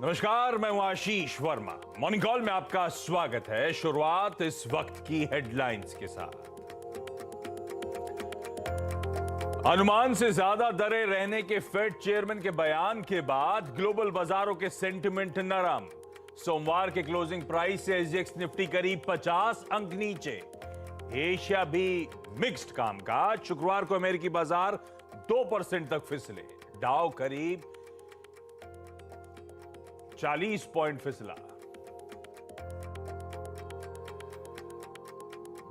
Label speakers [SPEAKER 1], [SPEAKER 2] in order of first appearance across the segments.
[SPEAKER 1] नमस्कार, मैं हूं आशीष वर्मा। मॉर्निंग कॉल में आपका स्वागत है। शुरुआत इस वक्त की हेडलाइंस के साथ। अनुमान से ज्यादा दरें रहने के फेड चेयरमैन के बयान के बाद ग्लोबल बाजारों के सेंटिमेंट नरम। सोमवार के क्लोजिंग प्राइस से एसजीएक्स निफ्टी करीब 50 अंक नीचे। एशिया भी मिक्स्ड कामकाज। शुक्रवार को अमेरिकी बाजार 2% तक फिसले। डाउ करीब 40 पॉइंट फिसला।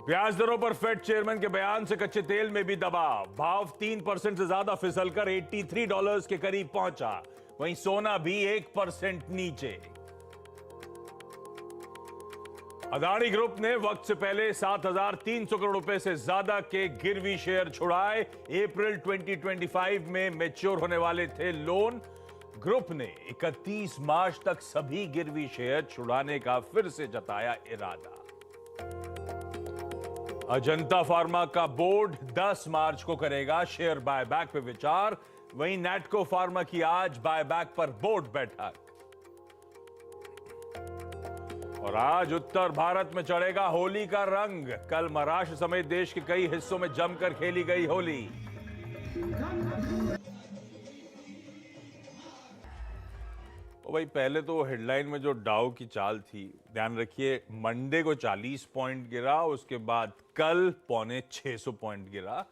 [SPEAKER 1] ब्याज दरों पर फेड चेयरमैन के बयान से कच्चे तेल में भी दबाव। भाव 3% से ज्यादा फिसलकर $83 के करीब पहुंचा। वहीं सोना भी 1% नीचे। अदानी ग्रुप ने वक्त से पहले 7,300 करोड़ रुपए से ज्यादा के गिरवी शेयर छुड़ाए। अप्रैल 2025 में मैच्योर होने वाले थे लोन। ग्रुप ने 31 मार्च तक सभी गिरवी शेयर छुड़ाने का फिर से जताया इरादा। अजंता फार्मा का बोर्ड 10 मार्च को करेगा शेयर बायबैक पे विचार। वहीं नैटको फार्मा की आज बायबैक पर बोर्ड बैठक। और आज उत्तर भारत में चढ़ेगा होली का रंग। कल महाराष्ट्र समेत देश के कई हिस्सों में जमकर खेली गई होली। भाई, पहले तो हेडलाइन में जो डाउ की चाल थी, ध्यान रखिए, मंडे को 40 पॉइंट गिरा, उसके बाद कल 650 पॉइंट गिरा।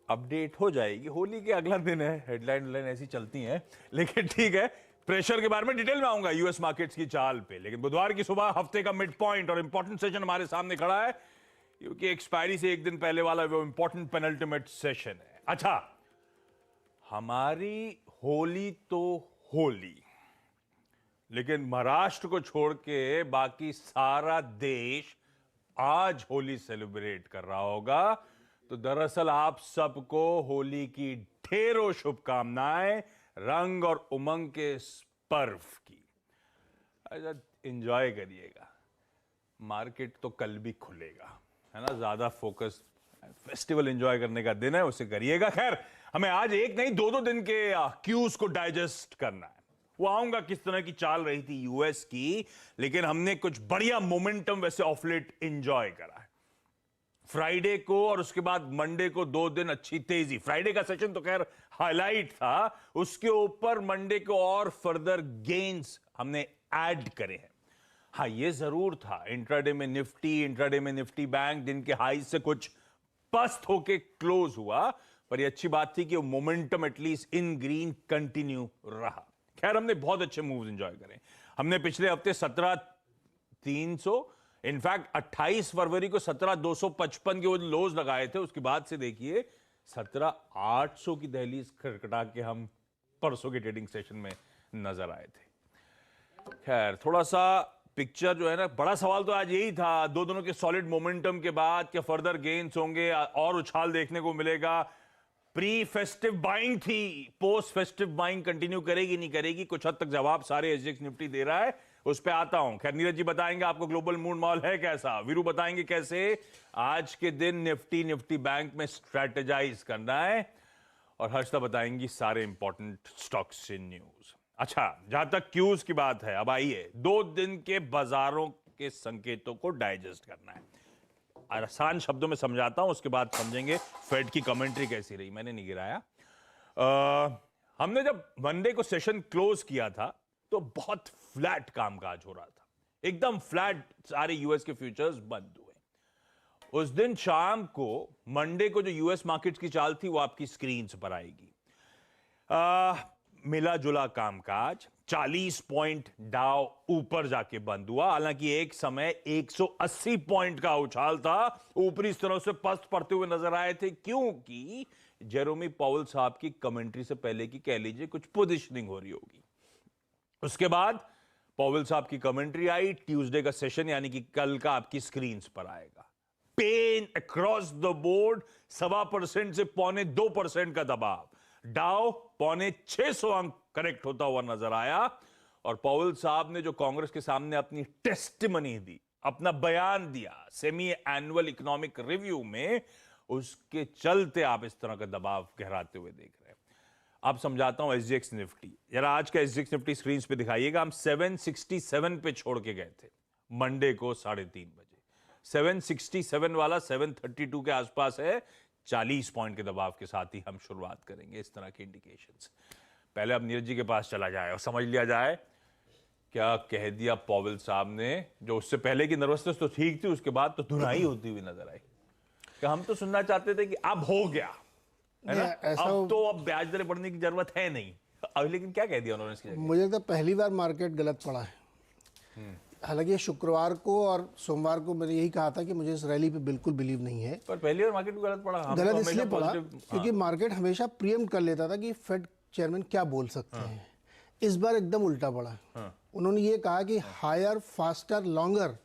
[SPEAKER 1] अपडेट हो जाएगी, होली के अगला दिन है, हेडलाइन ऐसी चलती हैं। लेकिन ठीक है, प्रेशर के बारे में डिटेल में आऊंगा यूएस मार्केट्स की चाल पे। लेकिन बुधवार की सुबह हफ्ते का मिड पॉइंट और इंपॉर्टेंट सेशन हमारे सामने खड़ा है, क्योंकि एक्सपायरी से एक दिन पहले वाला वो इंपॉर्टेंट पेनल्टीमेट सेशन है। अच्छा, हमारी होली तो होली, लेकिन महाराष्ट्र को छोड़ के बाकी सारा देश आज होली सेलिब्रेट कर रहा होगा। तो दरअसल आप सबको होली की ढेरों शुभकामनाएं, रंग और उमंग के इस पर्व की। अच्छा, एंजॉय करिएगा। मार्केट तो कल भी खुलेगा, है ना। ज्यादा फोकस फेस्टिवल एंजॉय करने का दिन है, उसे करिएगा। खैर, हमें आज एक नहीं दो दिन के क्यूज को डाइजेस्ट करना है। वो आऊंगा किस तरह की चाल रही थी यूएस की, लेकिन हमने कुछ बढ़िया मोमेंटम वैसे ऑफ लेट एंजॉय करा है। फ्राइडे को और उसके बाद मंडे को 2 दिन अच्छी तेजी। फ्राइडे का सेशन तो खैर हाईलाइट था, उसके ऊपर मंडे को और फर्दर गेन्स हमने ऐड करे हैं। हाँ, ये जरूर था, इंट्राडे में निफ्टी बैंक दिन के हाई से कुछ पस्त होके क्लोज हुआ, पर ये अच्छी बात थी कि वो momentum at least in green continue रहा। खैर, हमने बहुत अच्छे मूव्स एंजॉय करे। हमने पिछले हफ्ते 17,300, इनफैक्ट 28 फरवरी को 17,255 के वो लोज लगाए थे। उसके बाद से देखिए 17,800 की दहलीज खटखटा के हम परसों के ट्रेडिंग सेशन में नजर आए थे। खैर, थोड़ा सा पिक्चर जो है ना, बड़ा सवाल तो आज यही था, दो दोनों के सॉलिड मोमेंटम के बाद क्या फर्दर गेन्स होंगे और उछाल देखने को मिलेगा। प्री फेस्टिव बाइंग थी, पोस्ट फेस्टिव बाइंग कंटिन्यू करेगी नहीं करेगी, कुछ हद तक जवाब सारे एसजीएक्स निफ्टी दे रहा है। उस पे आता हूं। खैर, नीरज जी बताएंगे आपको ग्लोबल मूड मॉल है कैसा, वीरू बताएंगे कैसे आज के दिन निफ्टी बैंक में स्ट्रेटेजाइज करना है, और हर्षदा बताएंगी सारे इंपॉर्टेंट स्टॉक्स इन न्यूज। अच्छा, जहां तक क्यूज की बात है, अब आइए 2 दिन के बाजारों के संकेतों को डाइजेस्ट करना है। आसान शब्दों में समझाता हूं, उसके बाद समझेंगे फेड की कमेंट्री कैसी रही। मैंने नहीं गिराया। हमने जब मंडे को सेशन क्लोज किया था तो बहुत फ्लैट कामकाज हो रहा था, एकदम फ्लैट। सारे यूएस के फ्यूचर्स बंद हुए। उस दिन शाम को मंडे को जो यूएस मार्केट्स की चाल थी वो आपकी स्क्रीन पर आएगी। मिला जुला कामकाज, 40 पॉइंट डाउ ऊपर जाके बंद हुआ। हालांकि एक समय 180 पॉइंट का उछाल था, ऊपरी स्तरों से पस्त पड़ते हुए नजर आए थे, क्योंकि जेरोमी पावेल साहब की कमेंट्री से पहले की कह लीजिए कुछ पोजीशनिंग हो रही होगी। उसके बाद पावेल साहब की कमेंट्री आई। ट्यूसडे का सेशन यानी कि कल का आपकी स्क्रीन पर आएगा। पेन अक्रॉस द बोर्ड, 1.25% से 2.25% का दबाव। डाउ 650 अंक करेक्ट होता हुआ नजर आया। और पावेल साहब ने जो कांग्रेस के सामने अपनी टेस्टिमनी दी, अपना बयान दिया सेमी एनुअल इकोनॉमिक रिव्यू में, उसके चलते आप इस तरह का दबाव गहराते हुए देख रहे हैं। अब समझाता हूं एसजीएक्स निफ्टी। जरा आज का एसजीएक्स निफ्टी स्क्रीन पे दिखाइएगा। हम 767 पे छोड़ के गए थे मंडे को 3:30 बजे। 767 वाला 732 के आसपास है। 40 पॉइंट के दबाव के साथ ही हम शुरुआत करेंगे इस तरह के इंडिकेशंस। पहले अब नीरज जी के पास चला जाए और समझ लिया जाए क्या कह दिया पॉवेल साहब ने। जो उससे पहले की नर्वसनेस तो ठीक थी, उसके बाद तो धुनाई होती हुई नजर आई कि हम तो सुनना चाहते थे कि अब हो गया है ना, अब तो अब ब्याज दरें बढ़ने की जरूरत है नहीं। अब लेकिन क्या कह दिया उन्होंने इसकी जगह?
[SPEAKER 2] मुझे तो पहली बार मार्केट गलत पड़ा है। हालांकि शुक्रवार को और सोमवार को मैंने यही कहा था कि मुझे इस रैली पे बिल्कुल बिलीव नहीं है।
[SPEAKER 1] पर पहली बार मार्केट गलत पड़ा।
[SPEAKER 2] गलत इसलिए पड़ा क्योंकि मार्केट हमेशा प्रीएम्प्ट कर लेता था कि फेड चेयरमैन क्या बोल सकते हैं। इस बार एकदम उल्टा पड़ा। उन्होंने ये कहा कि हायर फास्टर लॉन्गर।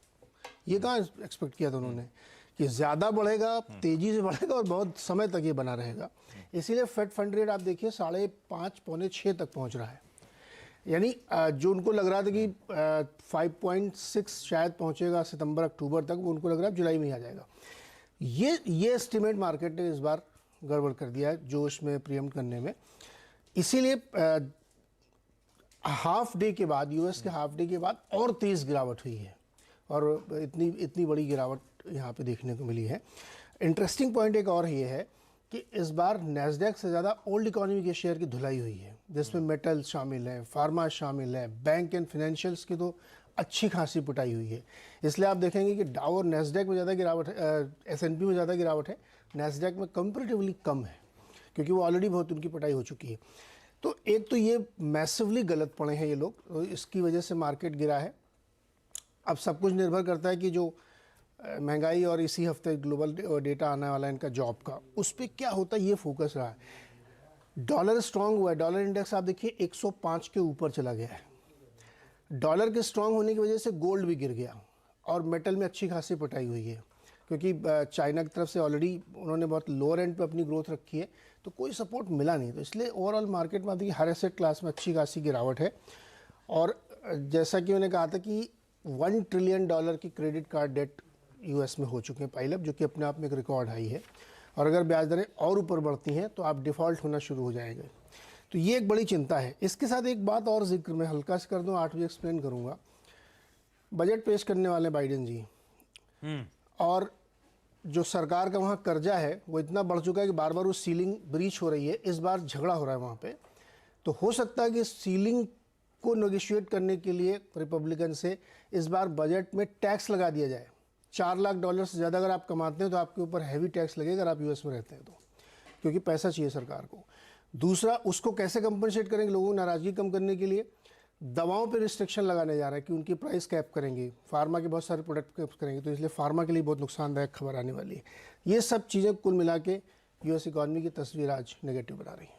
[SPEAKER 2] ये कहाँ एक्सपेक्ट किया था उन्होंने कि ज्यादा बढ़ेगा, तेजी से बढ़ेगा और बहुत समय तक ये बना रहेगा। इसीलिए फेड फंड रेट आप देखिए 5.5 पौने 6 तक पहुंच रहा है। यानी जो उनको लग रहा था कि 5.6 शायद पहुंचेगा सितंबर अक्टूबर तक, वो उनको लग रहा है जुलाई में ही आ जाएगा। ये एस्टिमेट मार्केट ने इस बार गड़बड़ कर दिया है जोश में प्रीएम्प्ट करने में। इसीलिए हाफ डे के बाद, यूएस के हाफ डे के बाद और तेज गिरावट हुई है और इतनी बड़ी गिरावट यहाँ पे देखने को मिली है। इंटरेस्टिंग पॉइंट एक और ये है कि इस बार नैस्डैक से ज़्यादा ओल्ड इकोनॉमी के शेयर की धुलाई हुई है, जिसमें मेटल शामिल है, फार्मा शामिल है, बैंक एंड फाइनेंशियल्स की तो अच्छी खासी पिटाई हुई है। इसलिए आप देखेंगे कि डाउ और नैस्डैक में ज़्यादा गिरावट है, एसएनपी में ज़्यादा गिरावट है, नैस्डैक में कंपैरेटिवली कम है क्योंकि वो ऑलरेडी बहुत उनकी पिटाई हो चुकी है। तो एक तो ये मैसिवली गलत पड़े हैं ये लोग, तो इसकी वजह से मार्केट गिरा है। अब सब कुछ निर्भर करता है कि जो महंगाई और इसी हफ्ते ग्लोबल डेटा आने वाला है इनका जॉब का, उस पर क्या होता है ये फोकस रहा है। डॉलर स्ट्रांग हुआ है, डॉलर इंडेक्स आप देखिए 105 के ऊपर चला गया है। डॉलर के स्ट्रांग होने की वजह से गोल्ड भी गिर गया और मेटल में अच्छी खासी पिटाई हुई है क्योंकि चाइना की तरफ से ऑलरेडी उन्होंने बहुत लोअर एंड पे अपनी ग्रोथ रखी है, तो कोई सपोर्ट मिला नहीं। तो इसलिए ओवरऑल मार्केट में देखिए हर एसेट क्लास में अच्छी खासी गिरावट है। और जैसा कि मैंने कहा था कि $1 ट्रिलियन की क्रेडिट कार्ड डेट यूएस में हो चुके हैं पाइल अप, जो कि अपने आप में एक रिकॉर्ड हाई है। और अगर ब्याज दरें और ऊपर बढ़ती हैं तो आप डिफ़ॉल्ट होना शुरू हो जाएंगे। तो ये एक बड़ी चिंता है। इसके साथ एक बात और जिक्र मैं हल्का से कर दूं, 8 बजे एक्सप्लेन करूंगा। बजट पेश करने वाले बाइडेन जी, और जो सरकार का वहाँ कर्जा है वो इतना बढ़ चुका है कि बार बार वो सीलिंग ब्रीच हो रही है। इस बार झगड़ा हो रहा है वहाँ पे, तो हो सकता है कि सीलिंग को नेगोशिएट करने के लिए रिपब्लिकन से इस बार बजट में टैक्स लगा दिया जाए। $4 लाख से ज़्यादा अगर आप कमाते हैं तो आपके ऊपर हैवी टैक्स लगेगा अगर आप यूएस में रहते हैं तो, क्योंकि पैसा चाहिए सरकार को। दूसरा, उसको कैसे कंपनसेट करेंगे लोगों की नाराज़गी कम करने के लिए, दवाओं पे रिस्ट्रिक्शन लगाने जा रहा है कि उनकी प्राइस कैप करेंगे, फार्मा के बहुत सारे प्रोडक्ट कैप करेंगे, तो इसलिए फार्मा के लिए बहुत नुकसानदायक खबर आने वाली है। ये सब चीज़ें कुल मिला के यूएस इकॉनमी की तस्वीर आज नेगेटिव बना रही है।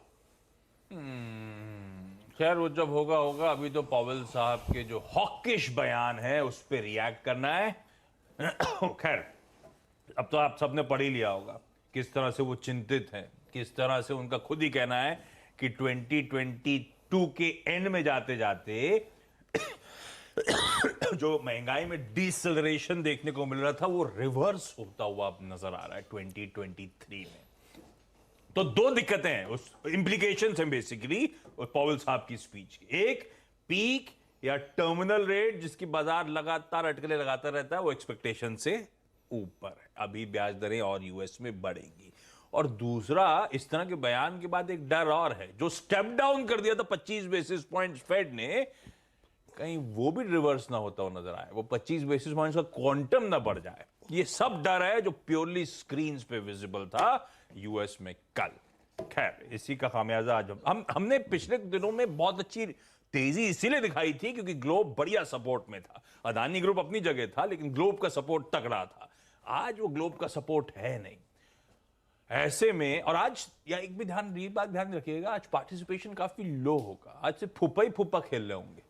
[SPEAKER 1] खैर वो जब होगा होगा, अभी तो पॉवेल साहब के जो हॉकिश बयान है उस पर रिएक्ट करना है। खैर अब तो आप सबने पढ़ ही लिया होगा किस तरह से वो चिंतित हैं, किस तरह से उनका खुद ही कहना है कि 2022 के एंड में जाते जाते जो महंगाई में डिसेलरेशन देखने को मिल रहा था वो रिवर्स होता हुआ अब नजर आ रहा है 2023 में। तो दो दिक्कतें हैं, उस इंप्लीकेशंस हैं बेसिकली पॉवेल साहब की स्पीच की। एक, पीक या टर्मिनल रेट जिसकी बाजार लगातार अटकलें लगाता रहता है, वो एक्सपेक्टेशन से ऊपर है, अभी ब्याज दरें और यूएस में बढ़ेंगी। और दूसरा, इस तरह के बयान के बाद एक डर और है, जो स्टेप डाउन कर दिया था 25 बेसिस पॉइंट्स फेड ने, कहीं वो भी रिवर्स ना होता हो नजर आए, वो 25 बेसिस पॉइंट्स का क्वांटम ना बढ़ जाए। ये सब डर है जो प्योरली स्क्रीन्स पे विजिबल था यूएस में कल। खैर इसी का खामियाजा आज हमने पिछले दिनों में बहुत अच्छी तेजी इसीलिए दिखाई थी क्योंकि ग्लोब बढ़िया सपोर्ट में था। अदानी ग्रुप अपनी जगह था लेकिन ग्लोब का सपोर्ट तगड़ा था। आज वो ग्लोब का सपोर्ट है नहीं। ऐसे में, और आज या एक भी बात ध्यान रखिएगा, आज पार्टिसिपेशन काफी लो होगा। आज से फुप्पा ही फुप्पा खेल रहे होंगे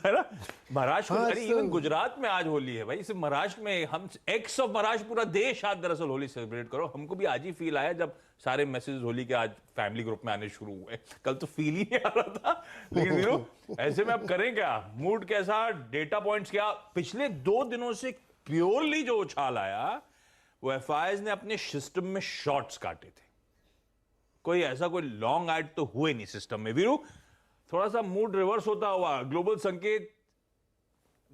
[SPEAKER 1] है ना। महाराष्ट्र में, इवन गुजरात में आज होली है भाई। सिर्फ महाराष्ट्र में हम एक्स ऑफ महाराष्ट्र पूरा देश आज दरअसल होली सेलिब्रेट करो। हमको भी आज ही फील आया जब सारे मैसेज होली के आज फैमिली ग्रुप में आने शुरू हुए। कल तो फील ही नहीं आ रहा था। लेकिन ऐसे में अब करें क्या, मूड कैसा, डेटा पॉइंट्स क्या। पिछले 2 दिनों से प्योरली जो उछाल आया वो एफआईज ने अपने सिस्टम में शॉर्ट्स काटे थे। कोई ऐसा कोई लॉन्ग एड तो हुए नहीं सिस्टम में। वीरू, थोड़ा सा मूड रिवर्स होता हुआ, ग्लोबल संकेत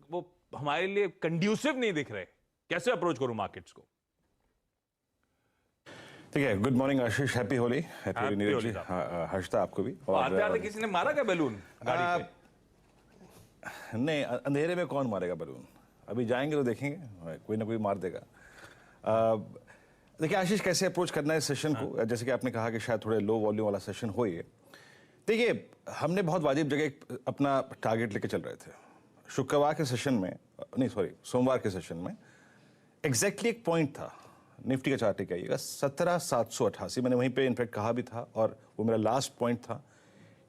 [SPEAKER 1] वो हमारे लिए कंड्यूसिव नहीं दिख रहे, कैसे अप्रोच करूं मार्केट्स को?
[SPEAKER 3] ठीक है, गुड मॉर्निंग आशीष, हैप्पी होली।
[SPEAKER 1] Happy
[SPEAKER 3] नीरज
[SPEAKER 1] होली
[SPEAKER 3] जी,
[SPEAKER 1] साहब।
[SPEAKER 3] हाँ, हर्षता आपको भी।
[SPEAKER 1] आते आते किसी ने मारा क्या बैलून गाड़ी पे?
[SPEAKER 3] नहीं, अंधेरे में कौन मारेगा बैलून? अभी जाएंगे तो देखेंगे, कोई ना कोई मार देगा। देखिए आशीष, कैसे अप्रोच करना है इस सेशन को, जैसे कि आपने कहा कि शायद थोड़े लो वॉल्यूम वाला सेशन हो ये। देखिए, हमने बहुत वाजिब जगह अपना टारगेट लेके चल रहे थे। शुक्रवार के सेशन में, नहीं सॉरी, सोमवार के सेशन में एग्जैक्टली एक पॉइंट था, निफ्टी का चार्ट लेके आइएगा, 17,788। मैंने वहीं पे इनफैक्ट कहा भी था, और वो मेरा लास्ट पॉइंट था,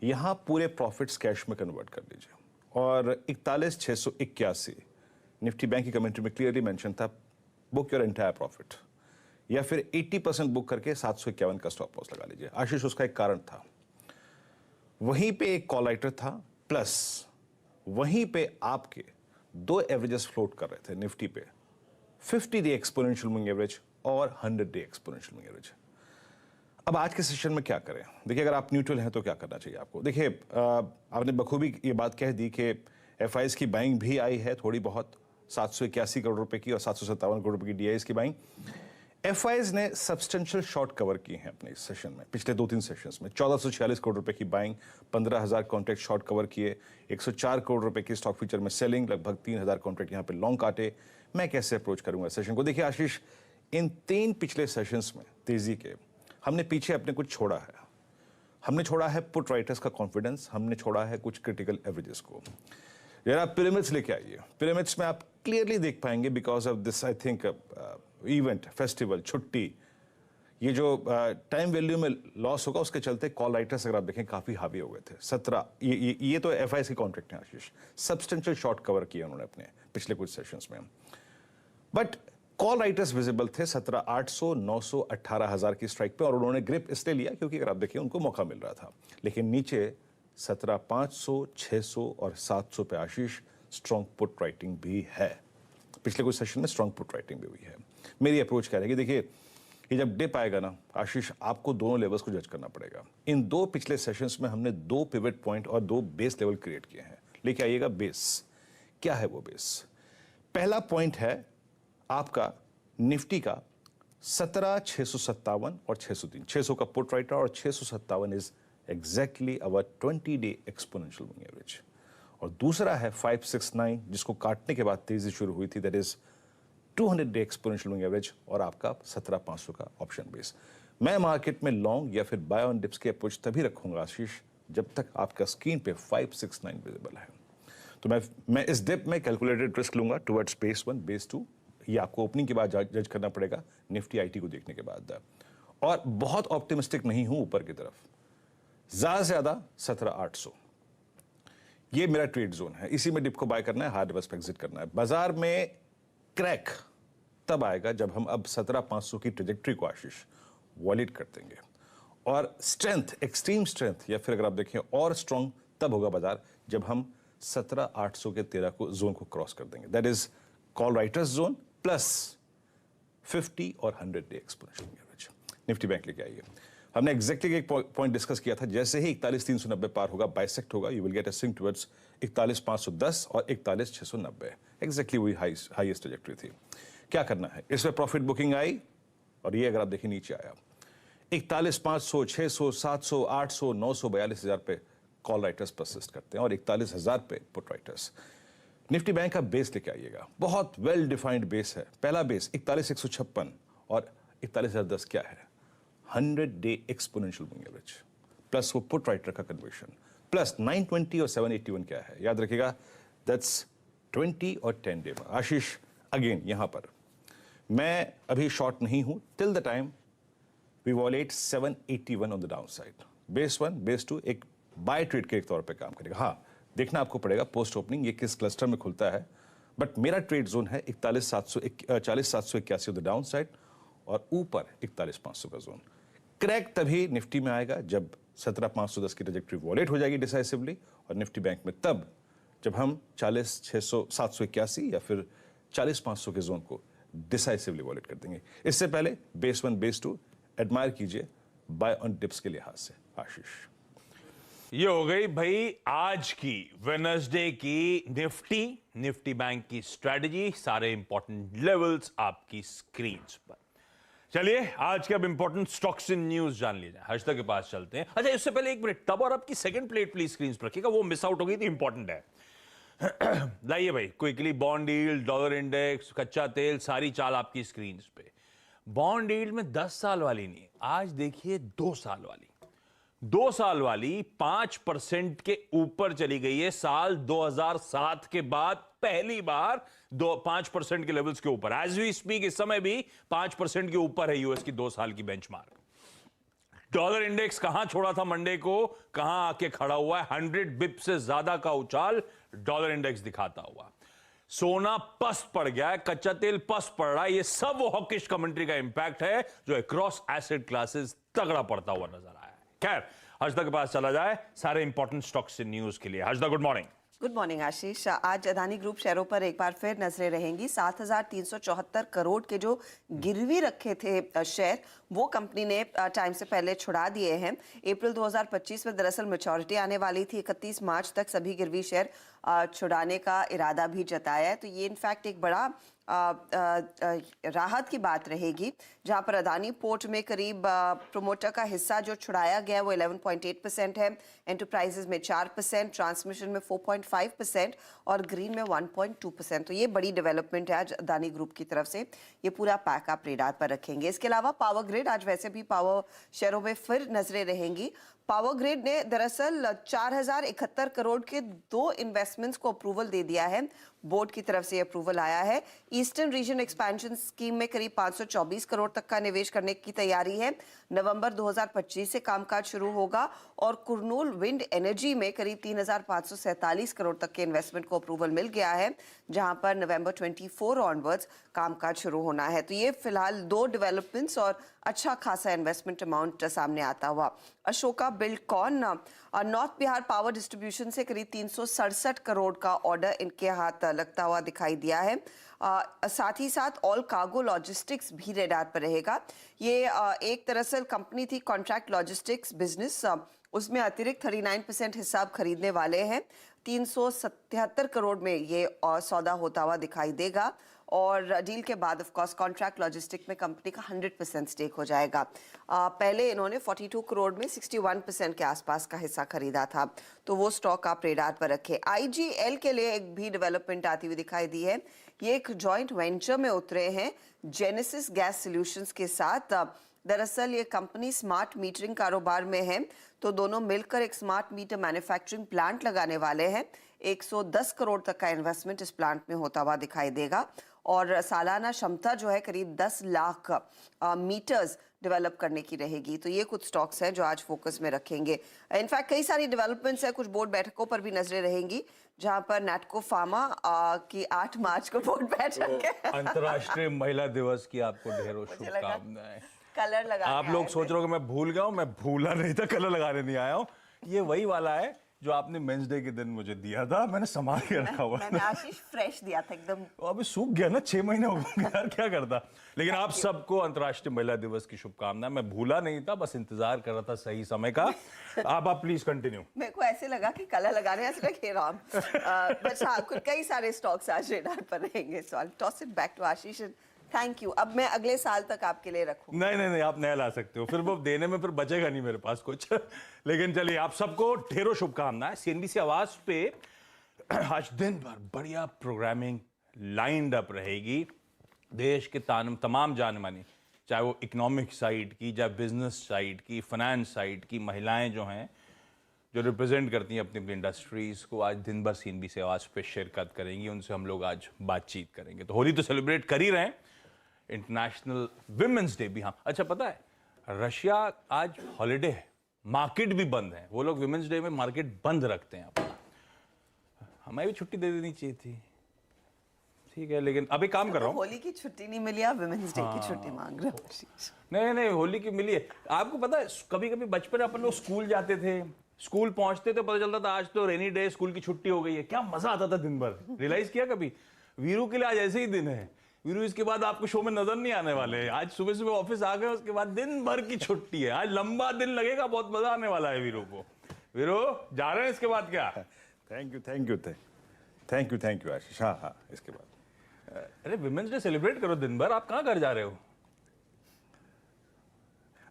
[SPEAKER 3] यहाँ पूरे प्रॉफिट्स कैश में कन्वर्ट कर लीजिए। और 41,681 निफ्टी बैंक की कमेंट्री में क्लियरली मेंशन था, बुक योर एंटायर प्रॉफिट, या फिर 80% बुक करके 751 का स्टॉप लॉस लगा लीजिए। आशीष, उसका एक कारण था, वहीं पे एक कॉल राइटर था, प्लस वहीं पे आपके दो एवरेजेस फ्लोट कर रहे थे निफ्टी पे, 50 डे एक्सपोनेंशियल मूविंग एवरेज और 100 डे एक्सपोनेंशियल मूविंग एवरेज। अब आज के सेशन में क्या करें? देखिए, अगर आप न्यूट्रल हैं तो क्या करना चाहिए आपको? देखिए, आपने बखूबी ये बात कह दी कि एफआईएस की बाइंग भी आई है थोड़ी बहुत, 781 करोड़ रुपए की और 757 करोड़ रुपए की डीआईएस की बाइंग। एफआईएस ने सब्सटेंशियल शॉर्ट कवर किए हैं अपने इस सेशन में, पिछले 2-3 सेशंस में 1446 करोड़ रुपए की बाइंग, 15,000 कॉन्ट्रैक्ट शॉर्ट कवर किए, 104 करोड़ रुपए की स्टॉक फ्यूचर में सेलिंग, लगभग 3,000 कॉन्ट्रैक्ट यहाँ पे लॉन्ग काटे। मैं कैसे अप्रोच करूंगा सेशन को? देखिए आशीष, इन 3 पिछले सेशंस में तेजी के हमने पीछे अपने कुछ छोड़ा है। हमने छोड़ा है पुट राइटर्स का कॉन्फिडेंस, हमने छोड़ा है कुछ क्रिटिकल एवरेजेस को। जरा आप पिरामिड्स लेके आइए, पिरामिड्स में आप क्लियरली देख पाएंगे, because of this I think event, festival, छुट्टी, ये जो टाइम वैल्यू में लॉस होगा उसके चलते कॉल राइटर्स अगर आप देखें काफी हावी हो गए थे। 17 ये तो एफआईएस के कॉन्ट्रैक्ट हैं आशीष, सब्सटेंशियल शॉर्ट कवर किया उन्होंने अपने पिछले कुछ सेशंस में। बट कॉल राइटर्स विजिबल थे 17,800, 900, 18,000 की स्ट्राइक पे, और उन्होंने ग्रिप इसलिए लिया क्योंकि अगर आप देखिए उनको मौका मिल रहा था। लेकिन नीचे 17,500, 600 और 700 पे आशीष स्ट्रॉन्ग पुट राइटिंग भी है। पिछले कुछ सेशन में स्ट्रॉन्ग पुट राइटिंग भी हुई है। मेरी अप्रोच क्या रहेगी? देखिए, ये जब डिप आएगा ना आशीष, आपको दोनों लेवल्स को जज करना पड़ेगा। इन 2 पिछले सेशंस में हमने 2 पिवट पॉइंट और 2 बेस लेवल क्रिएट किए हैं। लेके आइएगा बेस, क्या है वो बेस? पहला पॉइंट है आपका निफ्टी का 17,657 और 603, 600 का पुट राइटर और 657 is exactly our 20 day exponential moving average. और दूसरा है 569, जिसको काटने के बाद तेजी शुरू हुई थी, that is 200 day exponential moving average, और आपका 17,500 का ऑप्शन बेस। मैं मार्केट में लॉन्ग या फिर बाय ऑन डिप्स की अप्रोच तभी रखूंगा आशीष जब तक आपका स्क्रीन पे 569 विजिबल है। तो मैं इस डिप में कैलकुलेटेड रिस्क लूंगा टुवर्ड्स बेस 1, बेस 2। ये आपको ओपनिंग के बाद जज करना पड़ेगा, निफ्टी आईटी को देखने के बाद। और बहुत ऑप्टिमिस्टिक नहीं हूं ऊपर की तरफ, ज्यादा से ज्यादा 17,800 ये मेरा ट्रेड जोन है। इसी में डिप को बाय करना है, हार्ड रिवर्स पे एग्जिट करना है। बाजार में क्रैक तब आएगा जब हम अब 17,500 की ट्रेजेक्टरी को आशीष वॉलिड कर देंगे, और स्ट्रेंथ, एक्सट्रीम स्ट्रेंथ, या फिर अगर आप देखें और स्ट्रॉन्ग तब होगा बाजार जब हम 17,800 के 13 को जोन को क्रॉस कर देंगे। That is call writers zone plus 50 और 100 day exponential average. Nifty bank लेके आइए। हमने एग्जैक्टली एक पॉइंट डिस्कस किया था, जैसे ही 41,390 पार होगा, बाइसेक्ट होगा, you will get a swing towards 41,510 और 41,690। एग्जैक्टली वही हाईएस्ट ट्रैजेक्टरी थी। क्या करना है? इसमें प्रॉफिट बुकिंग आई, और ये अगर आप देखिए नीचे आया 41,500, 600, 700, 800, 900, 42,000 पे कॉल राइटर्स परसिस्ट करते हैं और 41,000 पे पुट राइटर्स। निफ्टी बैंक का बेस लेके आइएगा, बहुत वेल डिफाइंड बेस है। पहला बेस 41,156 और 41,010 क्या है? 100 day exponential moving average, plus वो पुट राइटर का कन्वर्शन, प्लस 920 और 781 क्या है? याद रखिएगा, दैट्स 20 और 10 डे। आशीष, अगेन यहां पर मैं अभी शॉर्ट नहीं हूं till the time we wallet 781 on the down side. Base 1, base 2 एक बाय ट्रेड के तौर पे काम करेगा। हाँ, देखना आपको पड़ेगा पोस्ट ओपनिंग ये किस क्लस्टर में खुलता है, बट मेरा ट्रेड जोन है 40,781 ऑन द डाउन साइड और ऊपर 41,500 का जोन। क्रैक तभी निफ्टी में आएगा जब 17,510 की ट्रैजेक्टरी वॉलेट हो जाएगी डिसाइसिवली, और निफ्टी बैंक में तब जब हम 40,781 या फिर 40,500 के जोन को डिसाइसिवली वॉलेट कर देंगे। इससे पहले बेस 1, बेस 2 एडमायर कीजिए, बाय ऑन डिप्स के लिहाज से। आशीष,
[SPEAKER 1] ये हो गई भाई आज की वेडनेसडे की निफ्टी बैंक की स्ट्रेटजी। सारे इंपॉर्टेंट लेवल्स आपकी स्क्रीन पर। चलिए आज के अब इंपॉर्टेंट स्टॉक्स इन न्यूज जान लीजिए। हर्षदा के पास चलते हैं। अच्छा, इससे पहले 1 मिनट, तब और आपकी सेकंड प्लेट प्लीज स्क्रीन पर रखिएगा, वो मिस आउट हो गई थी, इंपॉर्टेंट है। लाइए भाई quickly, bond yield, dollar index, कच्चा तेल, सारी चाल आपकी स्क्रीन पे। बॉन्ड यील्ड में 10 साल वाली नहीं, आज देखिए 2 साल वाली। 2 साल वाली 5% के ऊपर चली गई है। साल 2007 के बाद पहली बार 5% के लेवल्स के ऊपर। एज वी स्पीक इस समय भी 5% के ऊपर है यूएस की 2 साल की बेंचमार्क। डॉलर इंडेक्स कहां छोड़ा था मंडे को, कहां आके खड़ा हुआ है। 100 बिप से ज्यादा का उछाल डॉलर इंडेक्स दिखाता हुआ। सोना पस्त पड़ गया है, कच्चा तेल पस्त पड़ रहा है। ये सब वो हॉकिश कमेंट्री का इंपैक्ट है जो अक्रॉस एसेट क्लासेस तगड़ा पड़ता हुआ नजर आया है। खैर, हर्षदा के पास चला जाए सारे इंपॉर्टेंट स्टॉक्स से न्यूज के लिए। Harshada, good morning.
[SPEAKER 4] Good morning Ashish. आज अदानी ग्रुप शेयरों पर एक बार फिर नजरें रहेंगी। 7,374 करोड़ के जो गिरवी रखे थे शेयर, वो कंपनी ने टाइम से पहले छुड़ा दिए हैं। अप्रैल 2025 में दरअसल मैच्योरिटी आने वाली थी। 31 मार्च तक सभी गिरवी शेयर छुड़ाने का इरादा भी जताया है। तो ये इनफैक्ट एक बड़ा राहत की बात रहेगी, जहां पर अदानी पोर्ट में करीब प्रोमोटर का हिस्सा जो छुड़ाया गया वो 11.8% है, एंटरप्राइजेज में 4%, ट्रांसमिशन में 4.5% और ग्रीन में 1.2%। तो ये बड़ी डेवलपमेंट है आज अदानी ग्रुप की तरफ से। ये पूरा पैक आप रेडार पर रखेंगे। इसके अलावा पावर ग्रिड, आज वैसे भी पावर शेयरों में फिर नजरें रहेंगी। पावर ग्रिड ने दरअसल 4,071 करोड़ के 2 इन्वेस्टमेंट्स को अप्रूवल दे दिया है। बोर्ड की तरफ से अप्रूवल आया है। ईस्टर्न रीजन एक्सपेंशन स्कीम में करीब 524 करोड़ तक का निवेश करने की तैयारी है। नवंबर 2025 से कामकाज शुरू होगा। और कुरनूल विंड एनर्जी में करीब 3,547 करोड़ तक के इन्वेस्टमेंट को अप्रूवल मिल गया है, जहां पर नवंबर 24 ऑनवर्ड्स कामकाज शुरू होना है। तो ये फिलहाल 2 डेवलपमेंट्स और अच्छा खासा इन्वेस्टमेंट अमाउंट सामने आता हुआ। Ashoka Buildcon, north Bihar power distribution से करीब 367 करोड़ का ऑर्डर इनके हाथ लगता हुआ दिखाई दिया है। साथ ही साथ ऑल कार्गो लॉजिस्टिक्स भी रेडार पर रहेगा। ये एक दरअसल कंपनी थी कॉन्ट्रैक्ट लॉजिस्टिक्स बिजनेस, उसमें अतिरिक्त 39% हिस्सा खरीदने वाले हैं। 377 करोड़ में ये सौदा होता हुआ दिखाई देगा। और डील के बाद ऑफ कोर्स कॉन्ट्रैक्ट लॉजिस्टिक में कंपनी का 100% स्टेक हो जाएगा। पहले इन्होंने 42 करोड़ में 61% के आसपास का हिस्सा खरीदा था। तो वो स्टॉक आप रेडार पर रखें। IGL के लिए एक भी डेवलपमेंट आती हुई दिखाई दी है। ये एक जॉइंट वेंचर में उतरे हैं जेनेसिस गैस सॉल्यूशंस के साथ। दरअसल ये कंपनी स्मार्ट मीटरिंग कारोबार में है, तो दोनों मिलकर एक स्मार्ट मीटर मैन्युफैक्चरिंग प्लांट लगाने वाले हैं। 110 करोड़ तक का इन्वेस्टमेंट इस प्लांट में होता हुआ दिखाई देगा। और सालाना क्षमता जो है करीब 10 लाख मीटर्स डेवलप करने की रहेगी। तो ये कुछ स्टॉक्स हैं जो आज फोकस में रखेंगे। इनफैक्ट कई सारी डेवलपमेंट्स हैं, कुछ बोर्ड बैठकों पर भी नजरें रहेंगी, जहां पर नैटको फार्मा की 8 मार्च को बोर्ड बैठक है।
[SPEAKER 1] अंतर्राष्ट्रीय महिला दिवस की आपको ढेरों शुभकामनाएं।
[SPEAKER 4] कलर लगा,
[SPEAKER 1] आप लोग सोच रहे हो कि मैं भूल गया हूं, मैं भूला नहीं था, कलर लगाने नहीं आया हूं। ये वही वाला है जो आपने मेंस डे के दिन मुझे दिया था, मैंने संभाल के रखा हुआ।
[SPEAKER 4] मैंने आशीष फ्रेश दिया था एकदम।
[SPEAKER 1] अभी सूख गया ना, 6 महीने हो गए यार, क्या करता। लेकिन आप सबको अंतर्राष्ट्रीय महिला दिवस की शुभकामनाएं। मैं भूला नहीं था, बस इंतजार कर रहा था सही समय का। आप प्लीज कंटिन्यू।
[SPEAKER 4] मेरे को ऐसे लगा कि कलर लगाने ऐसे लगे राम। बस हाँ, कई सारे स्टॉक्स आज रेडार पर रहेंगे। So I toss it back to Ashish. Thank you. अब मैं अगले साल तक आपके लिए रखूं।
[SPEAKER 1] नहीं, आप नया ला सकते हो, फिर वो देने में फिर बचेगा नहीं मेरे पास कुछ। लेकिन चलिए, आप सबको ढेरों शुभकामनाएं। CNBC आवाज पे आज दिन भर बढ़िया प्रोग्रामिंग लाइंड अप रहेगी। देश के तमाम जाने मानी, चाहे वो इकोनॉमिक साइड की, चाहे बिजनेस साइड की, फाइनेंस साइड की महिलाएं जो हैं, जो रिप्रेजेंट करती हैं अपनी अपनी इंडस्ट्रीज को, आज दिन भर CNBC आवाज पे शिरकत करेंगी। उनसे हम लोग आज बातचीत करेंगे। तो होली तो सेलिब्रेट कर ही रहे हैं, इंटरनेशनल विमेंस डे भी। हाँ, अच्छा पता है, रशिया आज हॉलिडे है, मार्केट भी बंद है। वो लोग विमेंस डे में मार्केट बंद रखते हैं अपना। हमें भी छुट्टी दे देनी चाहिए थी, ठीक है, लेकिन अभी काम कर रहा हूँ।
[SPEAKER 4] होली की छुट्टी नहीं मिली, आप विमेंस डे की छुट्टी मांग रहे हो।
[SPEAKER 1] नहीं, होली की मिली है। आपको पता है, कभी कभी बचपन में अपन लोग स्कूल जाते थे, स्कूल पहुंचते थे, पता चलता था आज तो रेनी डे, स्कूल की छुट्टी हो गई है। क्या मजा आता था दिन भर। रियलाइज किया कभी? वीरू के लिए आज ऐसे ही दिन है। वीरू इसके बाद आपको शो में नजर नहीं आने वाले। आज सुबह सुबह ऑफिस आ गए, उसके बाद दिन भर की छुट्टी है। आज लंबा दिन लगेगा, बहुत मजा आने वाला है वीरू को। वीरू जा रहे हैं इसके बाद क्या?
[SPEAKER 3] थैंक यू आशीष। हाँ इसके बाद
[SPEAKER 1] अरे विमेंस डे सेलिब्रेट करो दिन भर, आप कहाँ घर जा रहे हो?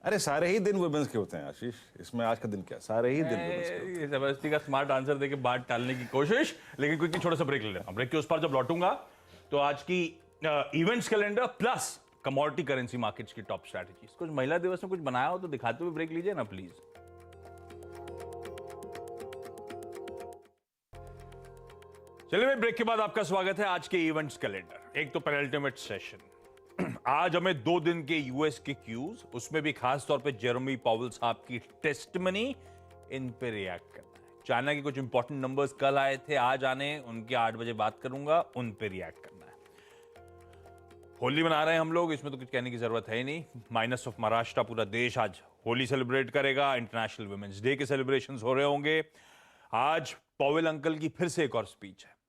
[SPEAKER 3] अरे सारे ही दिन वुमेन्स के होते हैं आशीष, इसमें आज का दिन क्या, सारे ही दिन वुमेन्स के होते हैं।
[SPEAKER 1] ये जबरदस्ती का स्मार्ट आंसर देके बात टालने की कोशिश, लेकिन क्विकली छोटा सा ब्रेक ले लेता हूं। ब्रेक के उस पर जब लौटूंगा तो आज की events calendar plus commodity currency markets की टॉप स्ट्रैटेजीज। कुछ महिला दिवस में कुछ बनाया हो तो दिखाते हुए ब्रेक लीजिए ना प्लीज। चलिए भाई, ब्रेक के बाद आपका स्वागत है आज के इवेंट्स कैलेंडर। एक तो पेनल्टीमेट सेशन, आज हमें 2 दिन के यूएस के क्यूज, उसमें भी खास तौर पे जेरेमी पावेल साहब की टेस्टिमनी, इन पे रिएक्ट करना है। चाइना के कुछ इंपॉर्टेंट नंबर्स कल आए थे, आज आने, उनके 8 बजे बात करूंगा, उन पे रिएक्ट करना है। होली मना रहे हैं हम लोग, इसमें तो कुछ कहने की जरूरत है ही नहीं। माइनस ऑफ महाराष्ट्र, पूरा देश आज होली सेलिब्रेट करेगा। इंटरनेशनल वुमेन्स डे के सेलिब्रेशंस हो रहे होंगे। आज पावेल अंकल की फिर से एक और स्पीच है।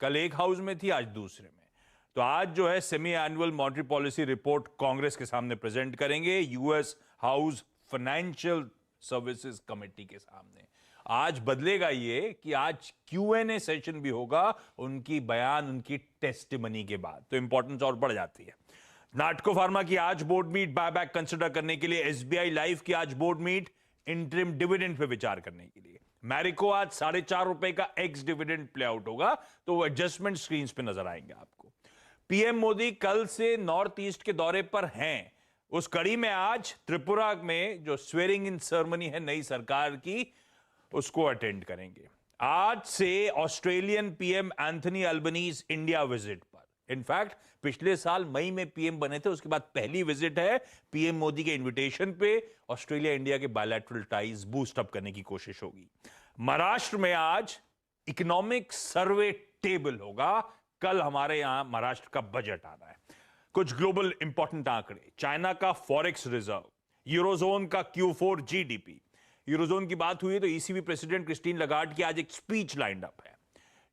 [SPEAKER 1] कल एक हाउस में थी, आज दूसरे में। तो आज जो है semi annual monetary policy report Congress के सामने प्रेजेंट करेंगे, US house financial services committee के सामने। आज बदलेगा ये कि आज क्यूएनए सेशन भी होगा उनकी बयान, उनकी टेस्टिमनी के बाद, तो इंपॉर्टेंस और बढ़ जाती है। नाटको फार्मा की आज बोर्ड मीट, बायबैक कंसिडर करने के लिए। एसबीआई लाइफ की आज board meet, interim dividend pay विचार करने के लिए। मैरिको आज 4.5 रुपए का एक्स डिविडेंड प्ले आउट होगा, तो वो एडजस्टमेंट स्क्रीन पे नजर आएंगे आपको। पीएम मोदी कल से नॉर्थ ईस्ट के दौरे पर हैं। उस कड़ी में आज त्रिपुरा में जो स्वेरिंग इन सेरेमनी है नई सरकार की, उसको अटेंड करेंगे। आज से Australian PM Anthony Albanese India visit पर। इनफैक्ट पिछले साल मई में पीएम बने थे, उसके बाद पहली विजिट है पीएम मोदी के इन्विटेशन पे। ऑस्ट्रेलिया इंडिया के बायलैटरल टाइज बूस्ट अप करने की कोशिश होगी। महाराष्ट्र में आज इकोनॉमिक सर्वे टेबल होगा। कल हमारे यहां महाराष्ट्र का बजट आ रहा है। कुछ ग्लोबल इंपॉर्टेंट आंकड़े, चाइना का फॉरेक्स रिजर्व, यूरोजोन का Q4 जीडीपी। यूरोजोन की बात हुई तो ईसीबी प्रेसिडेंट क्रिस्टीन लगार्ड की आज एक स्पीच लाइंड अप है।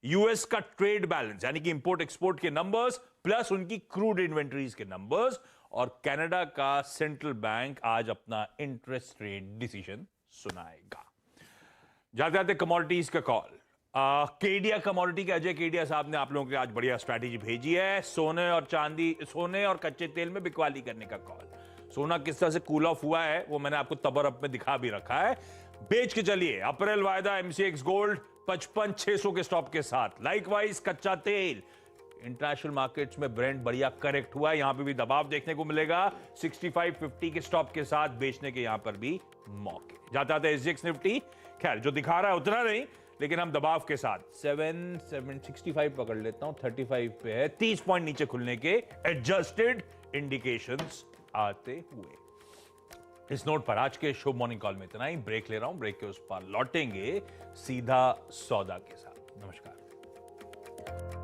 [SPEAKER 1] यूएस का ट्रेड बैलेंस यानी कि इंपोर्ट एक्सपोर्ट के नंबर्स प्लस उनकी क्रूड इन्वेंटरीज के नंबर्स, और कनाडा का सेंट्रल बैंक आज अपना इंटरेस्ट रेट डिसीजन सुनाएगा। जाते जाते कमोडिटीज का कॉल। केडिया कमोडिटी के अजय केडिया साहब ने आप लोगों के लिए आज बढ़िया स्ट्रैटेजी भेजी है। सोने और कच्चे तेल में बिकवाली करने का कॉल। सोना किस तरह से कूल ऑफ हुआ है वो मैंने आपको तबर अप में दिखा भी रखा है। बेच के चलिए। अप्रैल वायदा एमसीएक्स गोल्ड 55,600 के स्टॉप के साथ। लाइकवाइज कच्चा तेल, इंटरनेशनल मार्केट्स में ब्रेंट बढ़िया करेक्ट हुआ है, यहां पे भी दबाव देखने को मिलेगा। 6550 के स्टॉप के साथ बेचने के यहां पर भी मौके। जाता था एसजीएक्स निफ्टी, खैर जो दिखा रहा है उतना नहीं, लेकिन हम दबाव के साथ 765 पकड़ लेता हूं, 35 पे है, 30 पॉइंट नीचे खुलने के एडजस्टेड इंडिकेशंस आते हुए। इस नोट पर आज के शुभ मॉर्निंग कॉल में इतना ही। ब्रेक ले रहा हूं, ब्रेक के उस पार लौटेंगे सीधा सौदा के साथ। नमस्कार।